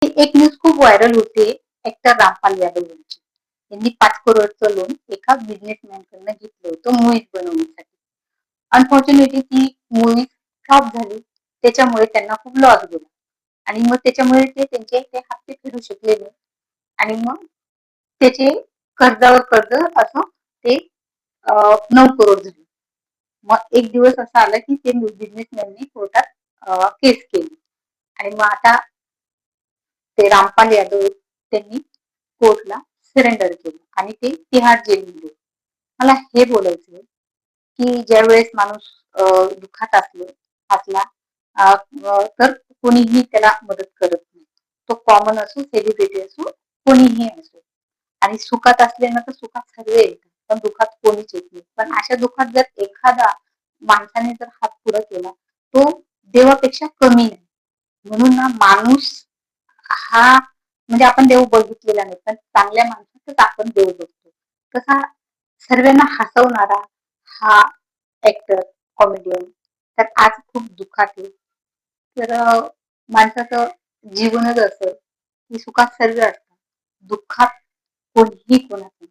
एक न्यूज खूप व्हायरल होते. ऍक्टर रामपाल यादव यांची. त्यांनी 5 करोडचं लोन एका बिझनेसमॅन कडनं घेतलं होतं मूवीज बनवण्यासाठी. अनफॉर्च्युनेटली ती मूवी फ्लॉप झाली. त्याच्यामुळे त्यांना खूप लॉस गेला आणि मग त्याच्यामुळे ते त्यांचे ते हप्ते फेडू शकले नाही आणि मग त्याचे कर्जावर कर्ज असं ते 9 करोड झाले. मग एक दिवस असा आला की ते बिझनेसमॅननी कोर्टात केस केली आणि मग आता ते रामपाल यादव त्यांनी कोर्टला सरेंडर केलं आणि ते तिहार जेलमध्ये. मला हे बोलायचंय की ज्यावेळेस माणूस दुःखात असला तर कोणीही त्याला मदत करत नाही. तो कॉमन असो, सेलिब्रिटी असो, कोणीही असो. आणि सुखात असल्यानं तर सुखात सर्व येतात, पण दुःखात कोणीच येत नाही. पण अशा दुःखात जर एखादा माणसाने जर हात पुढे केला, तो देवापेक्षा कमी नाही. म्हणून ना माणूस हा म्हणजे आपण देव बघितलेला नाही, पण चांगल्या माणसातच आपण देव बघतो. तसा सर्वांना हसवणारा हा ऍक्टर, कॉमेडियन तर आज खूप दुःखात आहे. तर माणसाचं जीवनच असं की सुखात सर्व असतात, दुःखात कोणीही कोणाचं